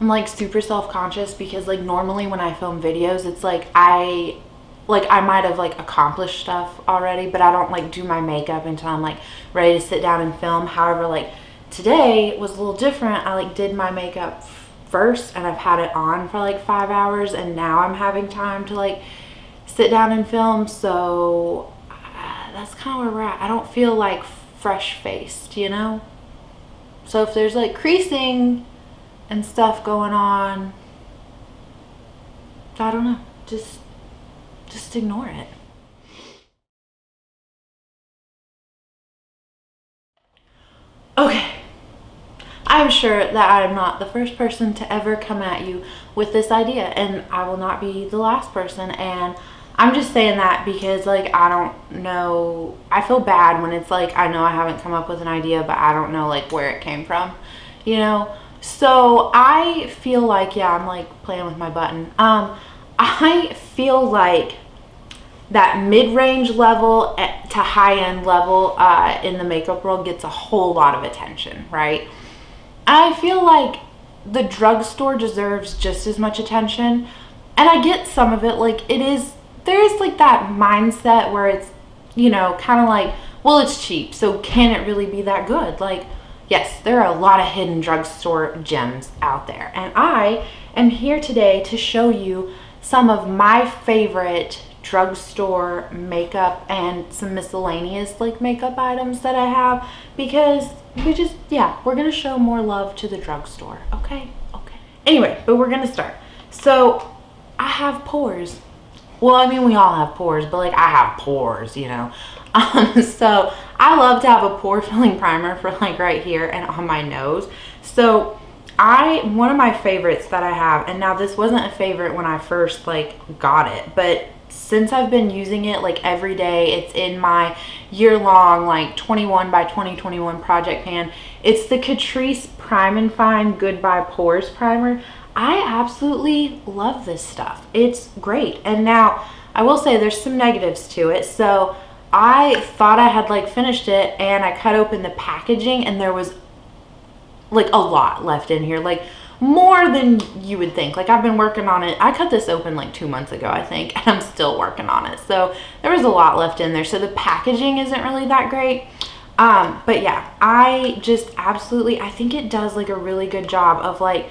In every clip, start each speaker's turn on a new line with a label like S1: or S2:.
S1: I'm like super self-conscious because like normally when I film videos, it's like I might have like accomplished stuff already, but I don't like do my makeup until I'm like ready to sit down and film. However, like today was a little different. I like did my makeup first and I've had it on for like 5 hours, and now I'm having time to like sit down and film. So that's kind of where we're at. I don't feel like fresh faced, you know? So if there's like creasing and stuff going on, I don't know, just ignore it. Okay, I'm sure that I'm not the first person to ever come at you with this idea, and I will not be the last person. And I'm just saying that because like I don't know, I feel bad when it's like I know I haven't come up with an idea, but I don't know like where it came from, you know? So I feel like, yeah, I'm like playing with my button. I feel like that mid-range level to high-end level in the makeup world gets a whole lot of attention, right? I feel like the drugstore deserves just as much attention, and I get some of it. Like there is like that mindset where it's, you know, kind of like, well, it's cheap, so can it really be that good? Like, yes, there are a lot of hidden drugstore gems out there, and I am here today to show you some of my favorite drugstore makeup and some miscellaneous like makeup items that I have, because we're gonna show more love to the drugstore. Okay. Anyway, but we're gonna start. So I have pores. Well, I mean, we all have pores, but like I have pores, you know. So I love to have a pore filling primer for like right here and on my nose. So one of my favorites that I have, and now this wasn't a favorite when I first like got it, but since I've been using it like every day, it's in my year-long like 21 by 2021 project pan. It's the Catrice Prime and Fine Goodbye Pores Primer. I absolutely love this stuff. It's great. And now I will say there's some negatives to it. So I thought I had like finished it, and I cut open the packaging and there was like a lot left in here, like more than you would think. Like I've been working on it. I cut this open like 2 months ago, I think, and I'm still working on it. So there was a lot left in there. So the packaging isn't really that great. But yeah, I just absolutely, I think it does like a really good job of like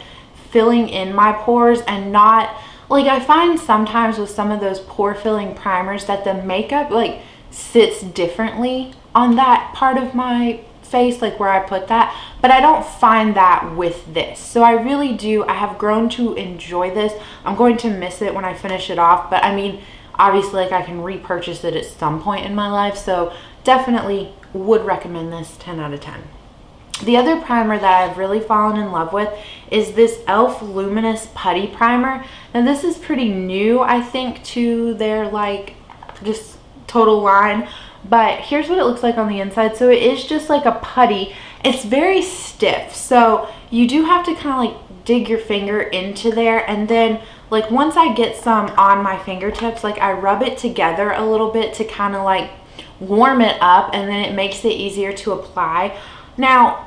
S1: filling in my pores, and not like, I find sometimes with some of those pore filling primers that the makeup like sits differently on that part of my face, like where I put that, but I don't find that with this. So I really do, I have grown to enjoy this. I'm going to miss it when I finish it off, but I mean, obviously like I can repurchase it at some point in my life, so definitely would recommend this 10 out of 10. The other primer that I've really fallen in love with is this e.l.f. Luminous Putty Primer. Now this is pretty new, I think, to their like just total line, but here's what it looks like on the inside. So it is just like a putty. It's very stiff, so you do have to kind of like dig your finger into there, and then like once I get some on my fingertips, like I rub it together a little bit to kind of like warm it up, and then it makes it easier to apply. Now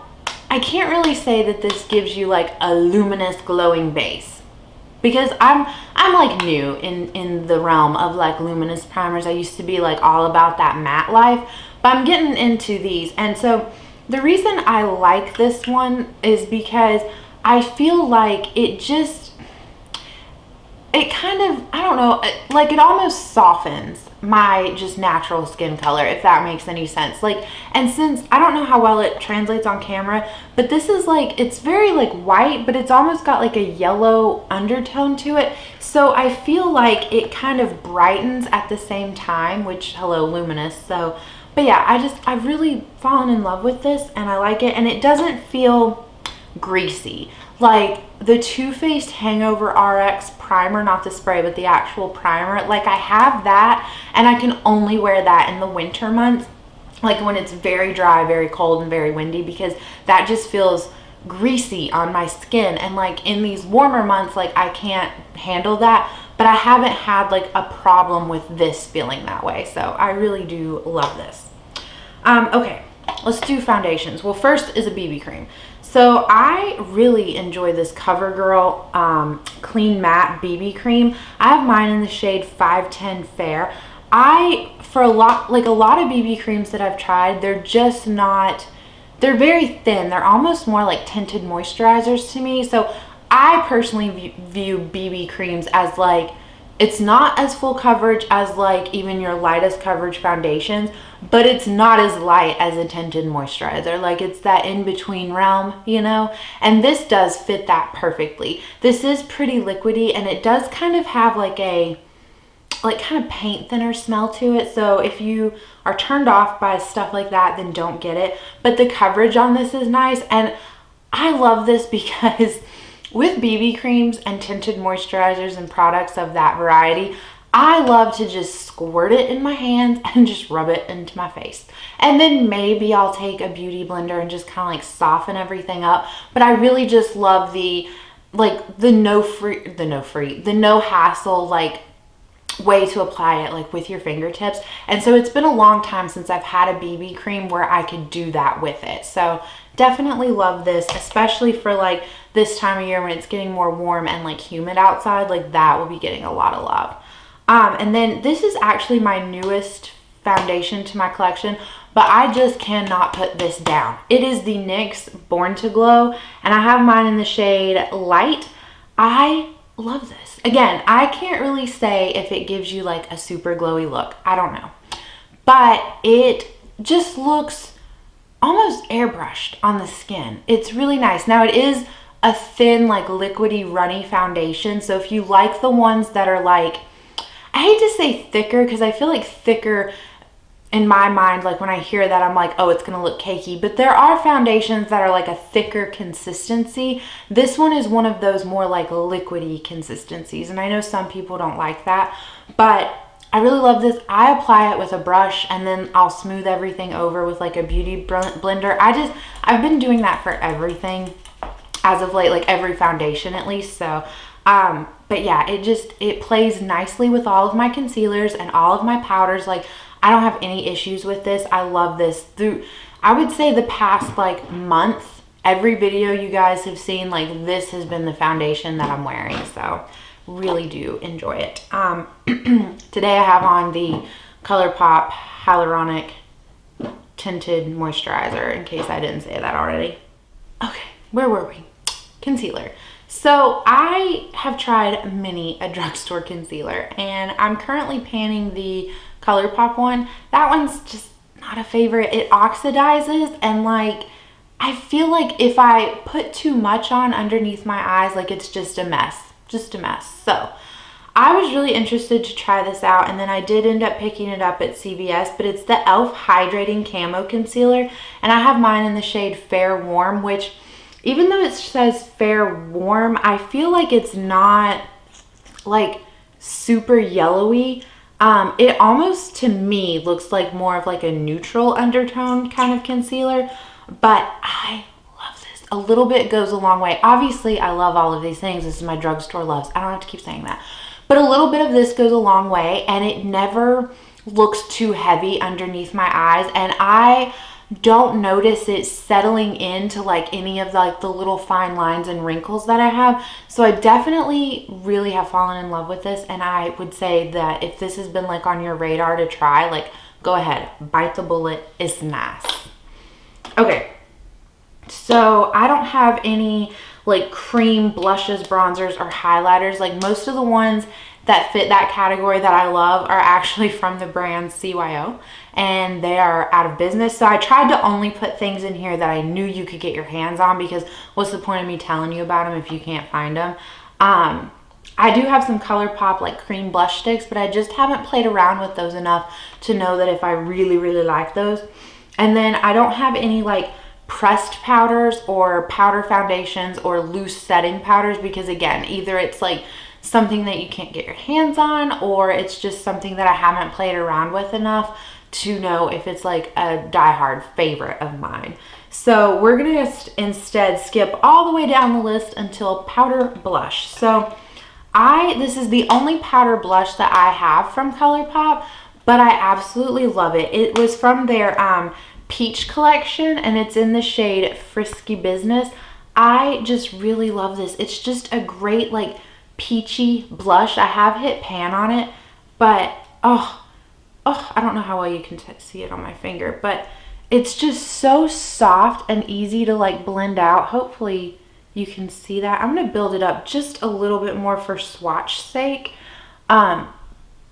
S1: I can't really say that this gives you like a luminous glowing base, because I'm like new in the realm of like luminous primers. I used to be like all about that matte life, but I'm getting into these. And so the reason I like this one is because I feel like it kind of, I don't know, like it almost softens my just natural skin color, if that makes any sense. Like, and since I don't know how well it translates on camera, but this is like, it's very like white, but it's almost got like a yellow undertone to it. So I feel like it kind of brightens at the same time, which, hello, luminous. So, but yeah, I've really fallen in love with this, and I like it, and it doesn't feel greasy. Like the Too Faced Hangover RX primer, not the spray, but the actual primer, like I have that, and I can only wear that in the winter months, like when it's very dry, very cold, and very windy, because that just feels greasy on my skin. And like in these warmer months, like I can't handle that, but I haven't had like a problem with this feeling that way. So I really do love this. Okay, let's do foundations. Well, first is a BB cream. So I really enjoy this CoverGirl Clean Matte BB Cream. I have mine in the shade 510 Fair. For a lot of BB creams that I've tried, they're just not, they're very thin. They're almost more like tinted moisturizers to me. So I personally view BB creams as like, it's not as full coverage as like even your lightest coverage foundations, but it's not as light as a tinted moisturizer. Like it's that in-between realm, you know? And this does fit that perfectly. This is pretty liquidy, and it does kind of have like a kind of paint thinner smell to it. So if you are turned off by stuff like that, then don't get it. But the coverage on this is nice, and I love this because with BB creams and tinted moisturizers and products of that variety, I love to just squirt it in my hands and just rub it into my face. And then maybe I'll take a beauty blender and just kind of like soften everything up. But I really just love the no hassle like way to apply it, like with your fingertips. And so it's been a long time since I've had a BB cream where I could do that with it. So definitely love this, especially for like this time of year when it's getting more warm and like humid outside. Like that will be getting a lot of love. And then this is actually my newest foundation to my collection, but I just cannot put this down. It is the NYX Born to Glow, and I have mine in the shade Light. I love this. Again, I can't really say if it gives you like a super glowy look. I don't know. But it just looks almost airbrushed on the skin. It's really nice. Now it is a thin, like liquidy, runny foundation. So if you like the ones that are like, I hate to say thicker because I feel like thicker in my mind, like when I hear that, I'm like, oh, it's gonna look cakey. But there are foundations that are like a thicker consistency. This one is one of those more like liquidy consistencies. And I know some people don't like that, but I really love this. I apply it with a brush and then I'll smooth everything over with like a beauty blender. I've been doing that for everything as of late, like every foundation at least. So, but yeah, it plays nicely with all of my concealers and all of my powders. Like I don't have any issues with this. I love this. Through, I would say the past like month, every video you guys have seen, like this has been the foundation that I'm wearing. So really do enjoy it. Today I have on the ColourPop Hyaluronic Tinted Moisturizer, in case I didn't say that already. Okay, where were we? Concealer. So I have tried a drugstore concealer, and I'm currently panning the ColourPop one. That one's just not a favorite. It oxidizes, and like I feel like if I put too much on underneath my eyes, like it's just a mess. So I was really interested to try this out, and then I did end up picking it up at CVS, but it's the e.l.f. Hydrating Camo Concealer, and I have mine in the shade Fair Warm, which even though it says Fair Warm, I feel like it's not like super yellowy. It almost to me looks like more of like a neutral undertone kind of concealer, but I love this. A little bit goes a long way. Obviously, I love all of these things. This is my drugstore loves. I don't have to keep saying that. But a little bit of this goes a long way, and it never looks too heavy underneath my eyes, and I don't notice it settling into like any of like the little fine lines and wrinkles that I have. So I definitely really have fallen in love with this, and I would say that if this has been like on your radar to try, like go ahead, bite the bullet. It's nice. Okay, so I don't have any like cream blushes, bronzers, or highlighters. Like most of the ones that fit that category that I love are actually from the brand CYO, and they are out of business. So I tried to only put things in here that I knew you could get your hands on, because what's the point of me telling you about them if you can't find them? I do have some ColourPop like cream blush sticks, but I just haven't played around with those enough to know that if I really, really like those. And then I don't have any like pressed powders or powder foundations or loose setting powders, because again, either it's like something that you can't get your hands on, or it's just something that I haven't played around with enough to know if it's like a diehard favorite of mine. So we're gonna instead skip all the way down the list until powder blush. So this is the only powder blush that I have from ColourPop, but I absolutely love it. It was from their peach collection, and it's in the shade Frisky Business. I just really love this. It's just a great like peachy blush. I have hit pan on it, but oh, I don't know how well you can see it on my finger, but it's just so soft and easy to like blend out. Hopefully you can see that. I'm gonna build it up just a little bit more for swatch sake.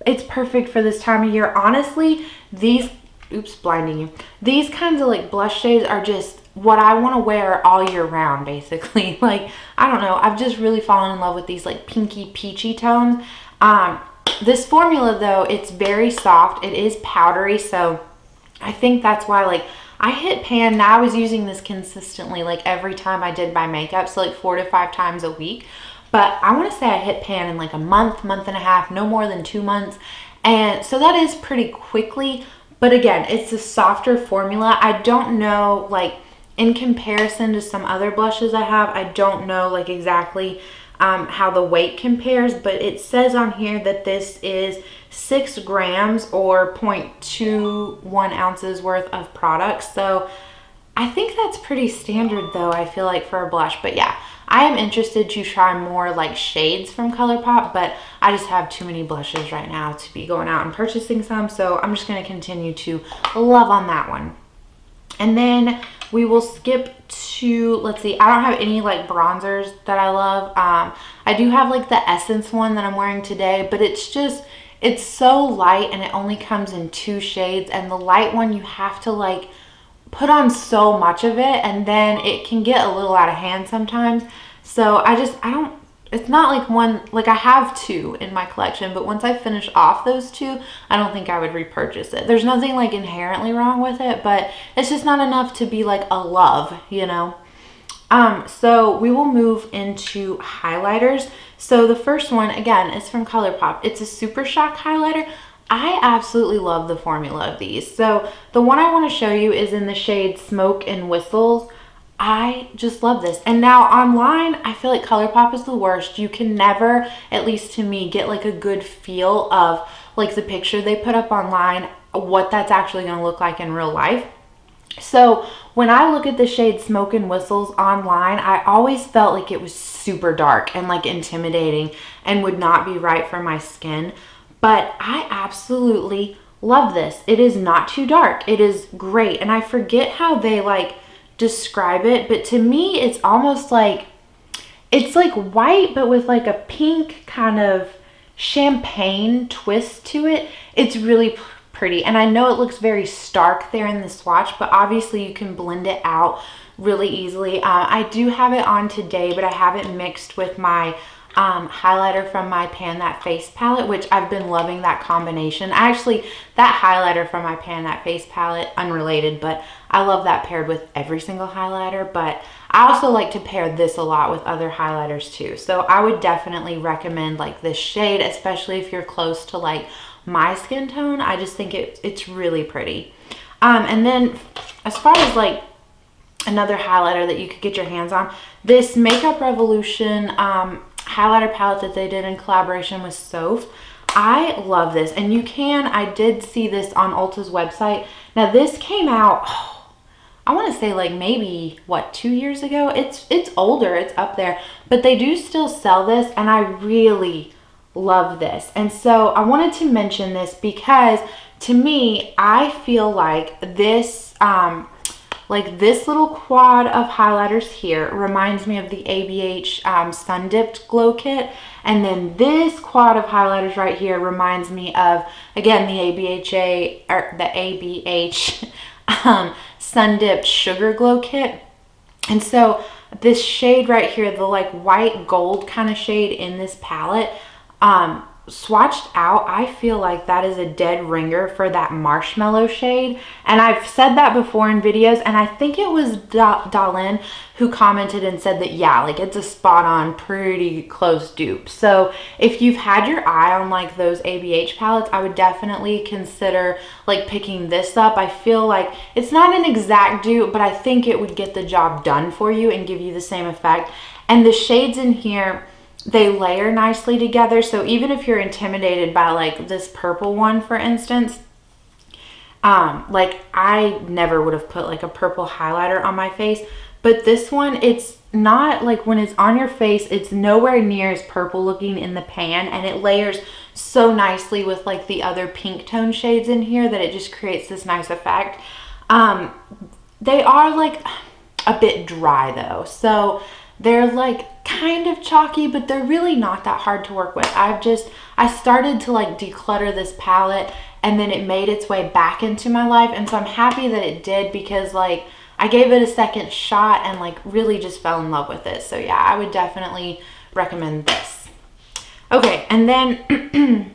S1: It's perfect for this time of year. Honestly, these, oops, blinding you. These kinds of like blush shades are just what I want to wear all year round, basically. Like, I don't know, I've just really fallen in love with these like pinky peachy tones. This formula though, it's very soft. It is powdery, so I think that's why like I hit pan. Now I was using this consistently like every time I did my makeup, so like 4 to 5 times a week. But I want to say I hit pan in like a month and a half, no more than 2 months. And so that is pretty quickly. But again, it's a softer formula. I don't know, like in comparison to some other blushes I have, I don't know like exactly how the weight compares. But it says on here that this is 6 grams or 0.21 ounces worth of product. So I think that's pretty standard though, I feel like, for a blush. But yeah, I am interested to try more like shades from ColourPop, but I just have too many blushes right now to be going out and purchasing some. So I'm just going to continue to love on that one. And then we will skip to, let's see, I don't have any like bronzers that I love. I do have like the Essence one that I'm wearing today, but it's just, it's so light and it only comes in 2 shades. And the light one, you have to like put on so much of it, and then it can get a little out of hand sometimes. So I don't, it's not like one, like I have 2 in my collection, but once I finish off those 2, I don't think I would repurchase it. There's nothing like inherently wrong with it, but it's just not enough to be like a love, you know? So we will move into highlighters. So the first one, again, is from ColourPop. It's a Supershock highlighter. I absolutely love the formula of these. So the one I want to show you is in the shade Smoke and Whistles. I just love this. And now online, I feel like ColourPop is the worst. You can never, at least to me, get like a good feel of like the picture they put up online, what that's actually going to look like in real life. So when I look at the shade Smoke and Whistles online, I always felt like it was super dark and like intimidating and would not be right for my skin. But I absolutely love this. It is not too dark. It is great. And I forget how they like describe it, but to me it's almost like, it's like white but with like a pink kind of champagne twist to it. It's really pretty, and I know it looks very stark there in the swatch, but obviously you can blend it out really easily. I do have it on today, but I have it mixed with my highlighter from my Pan That Face palette, which I've been loving that combination. Actually, that highlighter from my Pan That Face palette, unrelated, but I love that paired with every single highlighter. But I also like to pair this a lot with other highlighters too. So I would definitely recommend like this shade, especially if you're close to like my skin tone. I just think it's really pretty. And then as far as like another highlighter that you could get your hands on, this Makeup Revolution highlighter palette that they did in collaboration with Soph. I love this, and you can, I did see this on Ulta's website. Now this came out, I want to say like maybe what, 2 years ago. It's older, it's up there, but they do still sell this, and I really love this. And so I wanted to mention this because to me, I feel like this little quad of highlighters here reminds me of the ABH Sun Dipped Glow Kit. And then this quad of highlighters right here reminds me of, again, the ABH Sun Dipped Sugar Glow Kit. And so this shade right here, the like white gold kind of shade in this palette, swatched out, I feel like that is a dead ringer for that marshmallow shade. And I've said that before in videos, and I think it was Dalin who commented and said that, yeah, like it's a spot on, pretty close dupe. So if you've had your eye on like those ABH palettes, I would definitely consider like picking this up. I feel like it's not an exact dupe, but I think it would get the job done for you and give you the same effect. And the shades in here, they layer nicely together. So even if you're intimidated by like this purple one, for instance, Like I never would have put like a purple highlighter on my face, but this one, it's not like when it's on your face, it's nowhere near as purple looking in the pan, and it layers so nicely with like the other pink tone shades in here that it just creates this nice effect. They are like a bit dry though, so they're like kind of chalky, but they're really not that hard to work with. I started to like declutter this palette, and then it made its way back into my life, and so I'm happy that it did, because like I gave it a second shot and like really just fell in love with it. So yeah, I would definitely recommend this. Okay, and then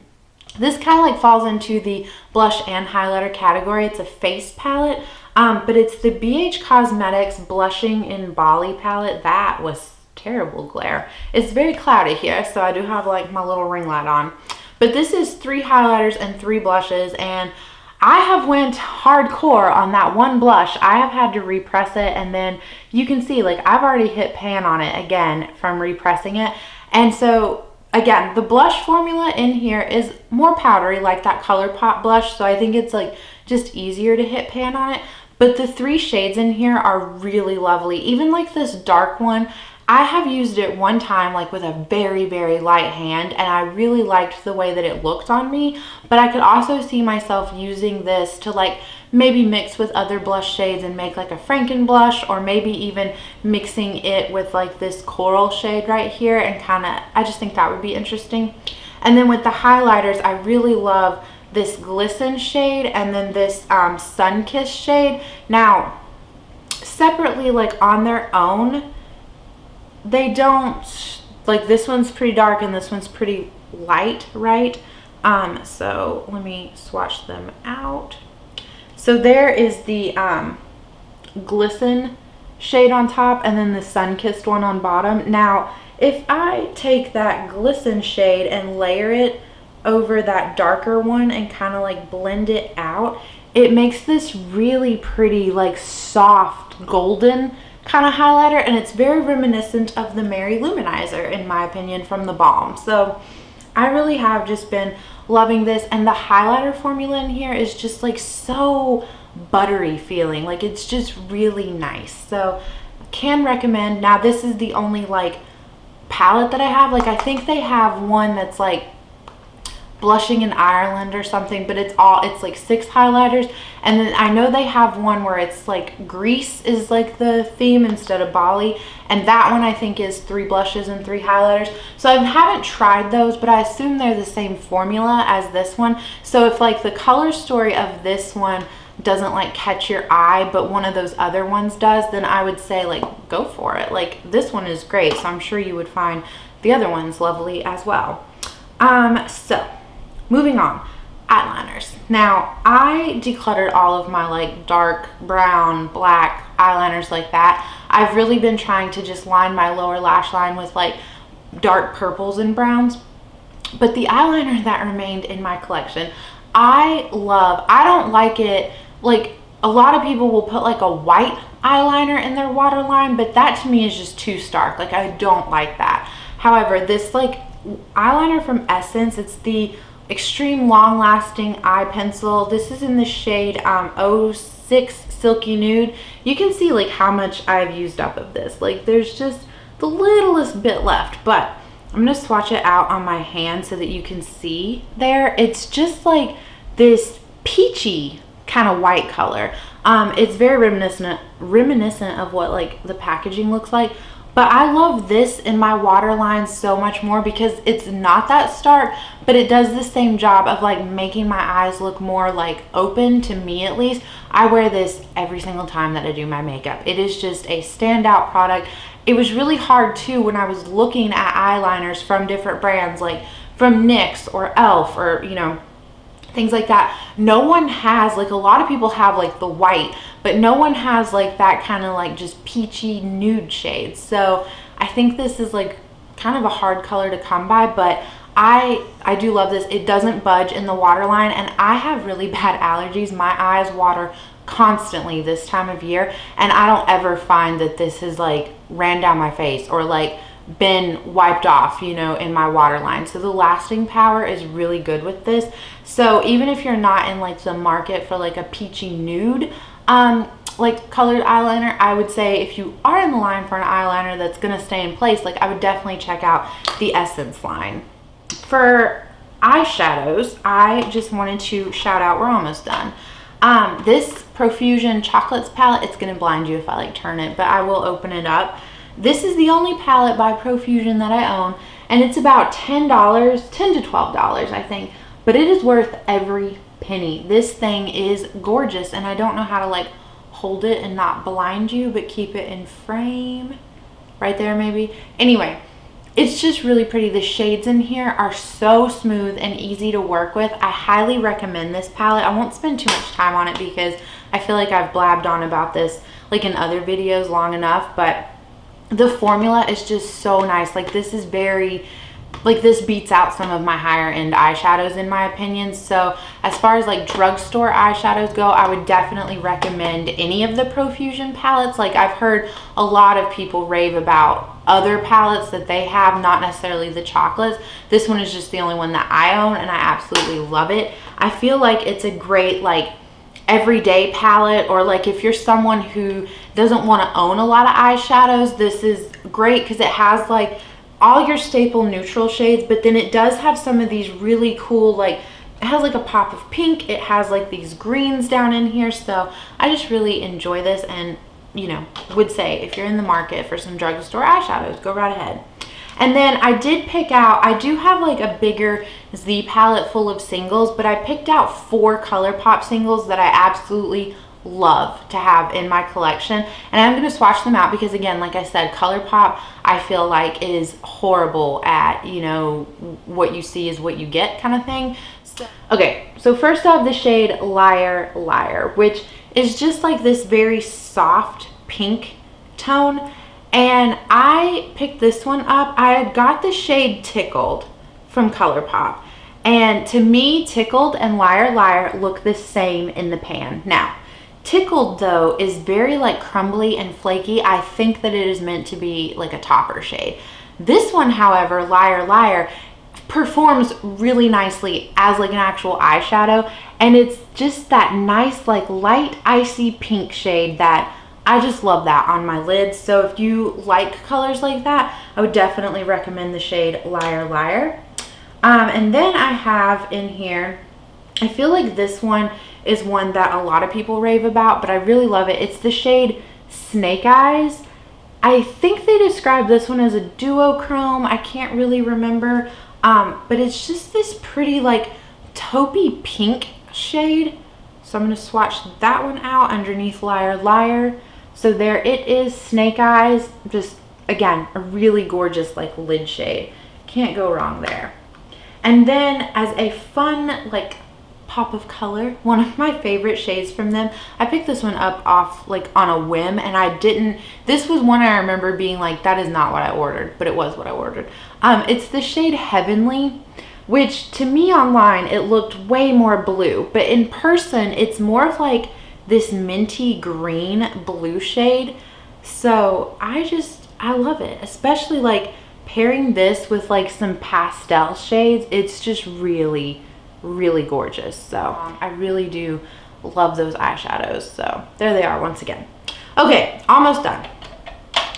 S1: this kind of like falls into the blush and highlighter category. It's a face palette, but it's the BH Cosmetics Blushing in Bali palette. That was terrible glare. It's very cloudy here, so I do have like my little ring light on. But this is 3 highlighters and 3 blushes, and I have went hardcore on that one blush. I have had to repress it, and then you can see like I've already hit pan on it again from repressing it. And so again, the blush formula in here is more powdery, like that ColourPop blush, so I think it's like just easier to hit pan on it. But the 3 shades in here are really lovely. Even like this dark one, I have used it one time like with a very, very light hand, and I really liked the way that it looked on me. But I could also see myself using this to like maybe mix with other blush shades and make like a Franken blush, or maybe even mixing it with like this coral shade right here, and kind of, I just think that would be interesting. And then with the highlighters, I really love this Glisten shade and then this Sun-Kissed shade. Now, separately, like on their own, they don't, like this one's pretty dark and this one's pretty light, right? So let me swatch them out. So there is the Glisten shade on top, and then the Sun-Kissed one on bottom. Now, if I take that Glisten shade and layer it over that darker one and kind of like blend it out, it makes this really pretty, like soft golden kind of highlighter, and it's very reminiscent of the Mary Luminizer in my opinion from the Balm. So I really have just been loving this, and the highlighter formula in here is just like so buttery feeling, like it's just really nice. So can recommend. Now this is the only like palette that I have. Like I think they have one that's like Blushing in Ireland or something, but it's like 6 highlighters, and then I know they have one where it's like Greece is like the theme instead of Bali, and that one I think is 3 blushes and 3 highlighters. So I haven't tried those, but I assume they're the same formula as this one. So if like the color story of this one doesn't like catch your eye, but one of those other ones does, then I would say like go for it. Like this one is great, so I'm sure you would find the other ones lovely as well. So moving on, eyeliners. Now I decluttered all of my like dark brown, black eyeliners like that. I've really been trying to just line my lower lash line with like dark purples and browns. But the eyeliner that remained in my collection, I love. I don't like it, like a lot of people will put like a white eyeliner in their waterline, but that to me is just too stark. Like I don't like that. However, this like eyeliner from Essence, it's the Extreme Long Lasting Eye Pencil. This is in the shade 06 Silky Nude. You can see like how much I've used up of this. Like there's just the littlest bit left, but I'm gonna swatch it out on my hand so that you can see there. It's just like this peachy kind of white color. It's very reminiscent of what like the packaging looks like. But I love this in my waterline so much more because it's not that stark, but it does the same job of like making my eyes look more like open, to me at least. I wear this every single time that I do my makeup. It is just a standout product. It was really hard too when I was looking at eyeliners from different brands, like from NYX or Elf or, you know, things like that. No one has, like a lot of people have like the white, but no one has like that kind of like just peachy nude shade. So I think this is like kind of a hard color to come by, but I do love this. It doesn't budge in the waterline, and I have really bad allergies. My eyes water constantly this time of year, and I don't ever find that this has like ran down my face or like been wiped off, you know, in my waterline. So the lasting power is really good with this. So even if you're not in like the market for like a peachy nude like colored eyeliner, I would say if you are in the line for an eyeliner that's gonna stay in place, like I would definitely check out the Essence line. For eyeshadows, I just wanted to shout out, we're almost done. This Profusion Chocolates palette, it's gonna blind you if I like turn it, but I will open it up. This is the only palette by Profusion that I own, and it's about $10, $10 to $12, I think, but it is worth every penny. This thing is gorgeous, and I don't know how to like hold it and not blind you, but keep it in frame right there maybe. Anyway, it's just really pretty. The shades in here are so smooth and easy to work with. I highly recommend this palette. I won't spend too much time on it because I feel like I've blabbed on about this like in other videos long enough, but the formula is just so nice. Like this is very, like this beats out some of my higher end eyeshadows in my opinion. So as far as like drugstore eyeshadows go, I would definitely recommend any of the Profusion palettes. Like I've heard a lot of people rave about other palettes that they have, not necessarily the chocolates. This one is just the only one that I own, and I absolutely love it. I feel like it's a great like everyday palette, or like if you're someone who doesn't want to own a lot of eyeshadows, this is great because it has like all your staple neutral shades, but then it does have some of these really cool, like it has like a pop of pink, it has like these greens down in here. So I just really enjoy this, and you know, would say if you're in the market for some drugstore eyeshadows, go right ahead. And then I did pick out, I do have like a bigger Z palette full of singles, but I picked out 4 ColourPop singles that I absolutely love to have in my collection. And I'm going to swatch them out because again, like I said, ColourPop I feel like is horrible at, you know, what you see is what you get kind of thing. Okay, so first off, the shade Liar Liar, which is just like this very soft pink tone. And I picked this one up. I had got the shade Tickled from ColourPop. And to me, Tickled and Liar Liar look the same in the pan. Now, Tickled though is very like crumbly and flaky. I think that it is meant to be like a topper shade. This one, however, Liar Liar, performs really nicely as like an actual eyeshadow. And it's just that nice like light icy pink shade that I just love that on my lids. So if you like colors like that, I would definitely recommend the shade Liar Liar. And then I have in here, I feel like this one is one that a lot of people rave about, but I really love it. It's the shade Snake Eyes. I think they describe this one as a duochrome. I can't really remember, but it's just this pretty like taupey pink shade. So I'm going to swatch that one out underneath Liar Liar. So there it is, Snake Eyes. Just, again, a really gorgeous like lid shade. Can't go wrong there. And then as a fun like pop of color, one of my favorite shades from them, I picked this one up off like on a whim, and I didn't, this was one I remember being like, that is not what I ordered, but it was what I ordered. It's the shade Heavenly, which to me online it looked way more blue, but in person it's more of like this minty green blue shade. So I love it, especially like pairing this with like some pastel shades. It's just really gorgeous. So I really do love those eyeshadows. So there they are once again. Okay, almost done.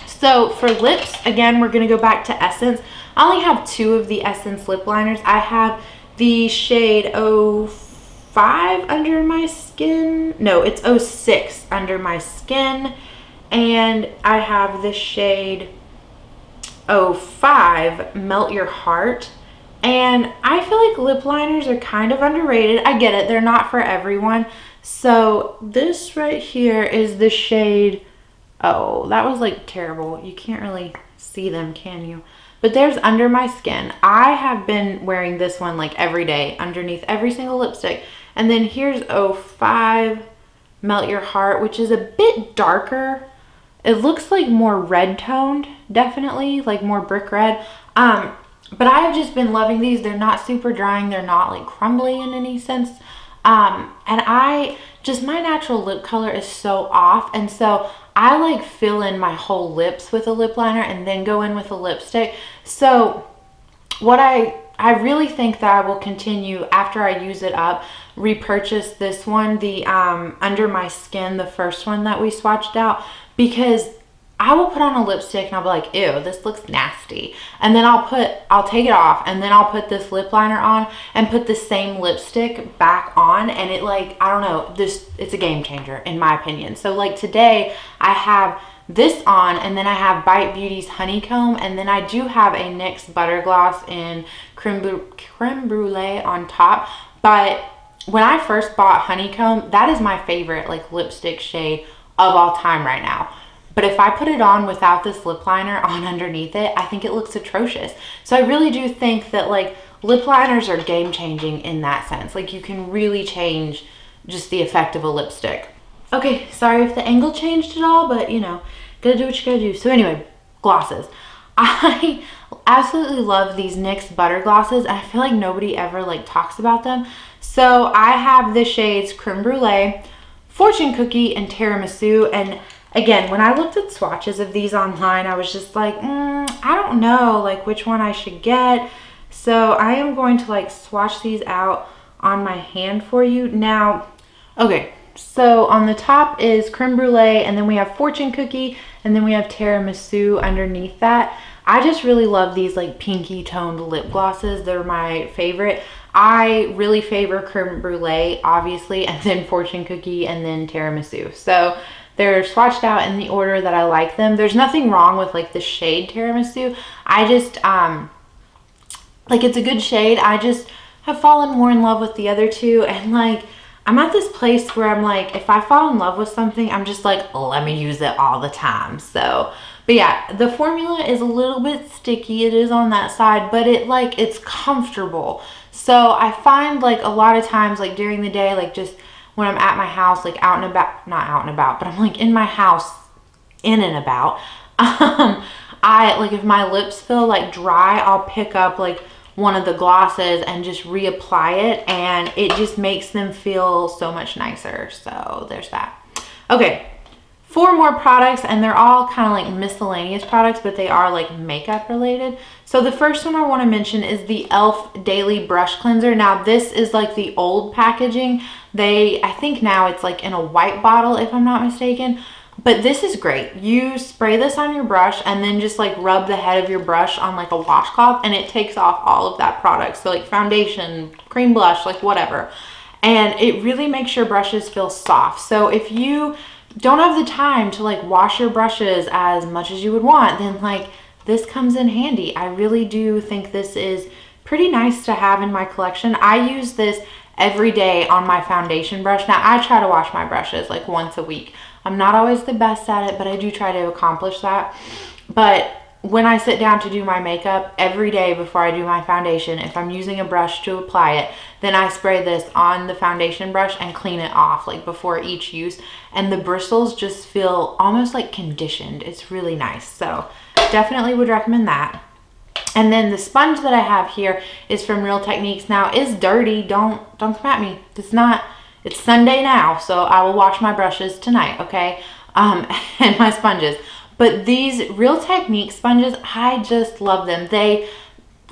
S1: So for lips, again, we're gonna go back to Essence. I only have 2 of the Essence lip liners. I have the shade 05 under my skin. No, it's 06 under my skin. And I have the shade 05 Melt Your Heart. And I feel like lip liners are kind of underrated. I get it, they're not for everyone. So this right here is the shade, oh, that was like terrible. You can't really see them, can you? But there's Under My Skin. I have been wearing this one like every day underneath every single lipstick. And then here's 05 Melt Your Heart, which is a bit darker. It looks like more red toned, definitely, like more brick red. But I've just been loving these. They're not super drying. They're not like crumbly in any sense. And my natural lip color is so off, and so I like fill in my whole lips with a lip liner and then go in with a lipstick. So what I really think that I will continue after I use it up, repurchase this one, the Under My Skin, the first one that we swatched out, because I will put on a lipstick and I'll be like, ew, this looks nasty. And then I'll take it off and then I'll put this lip liner on and put the same lipstick back on, and it, like, I don't know, it's a game changer in my opinion. So like today I have this on, and then I have Bite Beauty's Honeycomb, and then I do have a NYX Butter Gloss in Creme Brulee on top. But when I first bought Honeycomb, that is my favorite like lipstick shade of all time right now. But if I put it on without this lip liner on underneath it, I think it looks atrocious. So I really do think that like lip liners are game changing in that sense. Like you can really change just the effect of a lipstick. Okay, sorry if the angle changed at all, but you know, gotta do what you gotta do. So anyway, glosses. I absolutely love these NYX Butter Glosses. I feel like nobody ever like talks about them. So I have the shades Creme Brulee, Fortune Cookie, and Tiramisu. And again, when I looked at swatches of these online, I was just like, I don't know like which one I should get. So I am going to like swatch these out on my hand for you now. Okay. So on the top is Creme Brulee, and then we have Fortune Cookie, and then we have Tiramisu underneath that. I just really love these like pinky toned lip glosses. They're my favorite. I really favor Creme Brulee, obviously, and then Fortune Cookie, and then Tiramisu. So they're swatched out in the order that I like them. There's nothing wrong with like the shade Tiramisu. I just, like it's a good shade. I just have fallen more in love with the other two, and like, I'm at this place where I'm like, if I fall in love with something, I'm just like, let me use it all the time. So, but yeah, the formula is a little bit sticky. It is on that side, but it's comfortable. So I find like a lot of times, like during the day, like just when I'm at my house, like out and about, not out and about, but I'm like in my house, in and about. I like, if my lips feel like dry, I'll pick up like one of the glosses and just reapply it, and it just makes them feel so much nicer. So there's that. Okay, 4 more products, and they're all kind of like miscellaneous products, but they are like makeup related. So the first one I want to mention is the e.l.f. Daily Brush Cleanser. Now this is like the old packaging. I think now it's like in a white bottle if I'm not mistaken. But this is great. You spray this on your brush and then just like rub the head of your brush on like a washcloth, and it takes off all of that product. So like foundation, cream blush, like whatever. And it really makes your brushes feel soft. So if you don't have the time to like wash your brushes as much as you would want, then like this comes in handy. I really do think this is pretty nice to have in my collection. I use this every day on my foundation brush. Now I try to wash my brushes like once a week. I'm not always the best at it, but I do try to accomplish that. But when I sit down to do my makeup every day before I do my foundation, if I'm using a brush to apply it, then I spray this on the foundation brush and clean it off like before each use. And the bristles just feel almost like conditioned. It's really nice. So definitely would recommend that. And then the sponge that I have here is from Real Techniques. Now it's dirty. Don't come at me. It's Sunday now, so I will wash my brushes tonight, okay? And my sponges. But these Real Techniques sponges, I just love them. They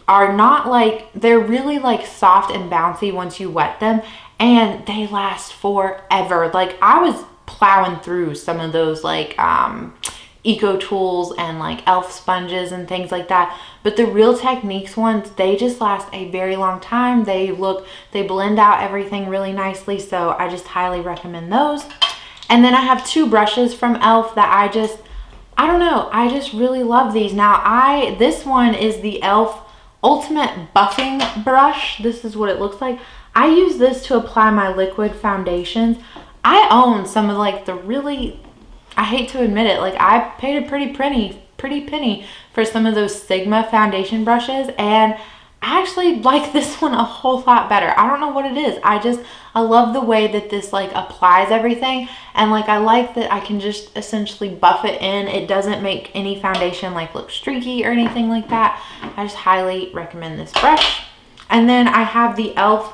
S1: are not like, they're really like soft and bouncy once you wet them, and they last forever. Like I was plowing through some of those like Eco Tools and like e.l.f. sponges and things like that, but the Real Techniques ones, they just last a very long time. They blend out everything really nicely, so I just highly recommend those. And then I have 2 brushes from e.l.f. that I don't know, I just really love these. Now this one is the e.l.f. Ultimate Buffing Brush. This is what it looks like. I use this to apply my liquid foundations. I own some of like the really, I hate to admit it, like I paid a pretty penny for some of those Sigma foundation brushes, and I actually like this one a whole lot better. I don't know what it is. I love the way that this like applies everything, and like I like that I can just essentially buff it in. It doesn't make any foundation like look streaky or anything like that. I just highly recommend this brush. And then I have the e.l.f.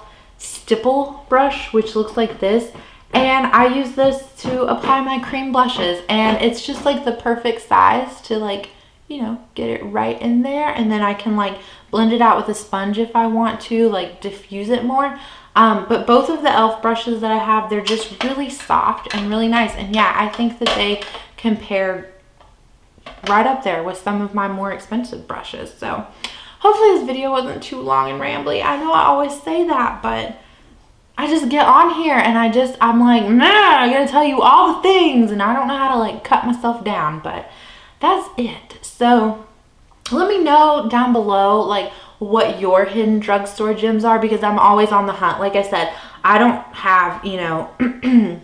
S1: stipple brush, which looks like this. And I use this to apply my cream blushes. And it's just like the perfect size to like, you know, get it right in there. And then I can like blend it out with a sponge if I want to, like diffuse it more. But both of the e.l.f. brushes that I have, they're just really soft and really nice. And yeah, I think that they compare right up there with some of my more expensive brushes. So hopefully this video wasn't too long and rambly. I know I always say that, but I just get on here and I'm like, nah, I gotta tell you all the things, and I don't know how to like cut myself down, but that's it. So let me know down below like what your hidden drugstore gems are, because I'm always on the hunt. Like I said, I don't have, you know, I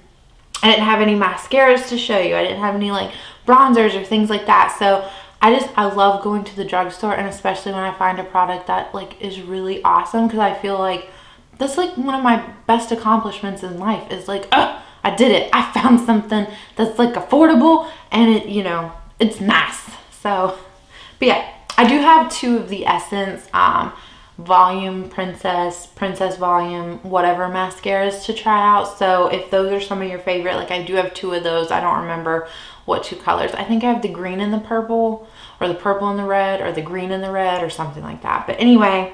S1: didn't have any mascaras to show you. I didn't have any like bronzers or things like that. So I love going to the drugstore, and especially when I find a product that like is really awesome, because I feel like that's like one of my best accomplishments in life is like, oh, I did it. I found something that's like affordable and it, you know, it's nice. So, but yeah, I do have two of the Essence Volume Princess Volume, whatever mascaras to try out. So if those are some of your favorite, like I do have two of those. I don't remember what two colors. I think I have the green and the purple, or the purple and the red, or the green and the red, or something like that. But anyway,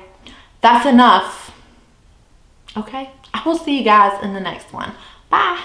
S1: that's enough. Okay, I will see you guys in the next one. Bye.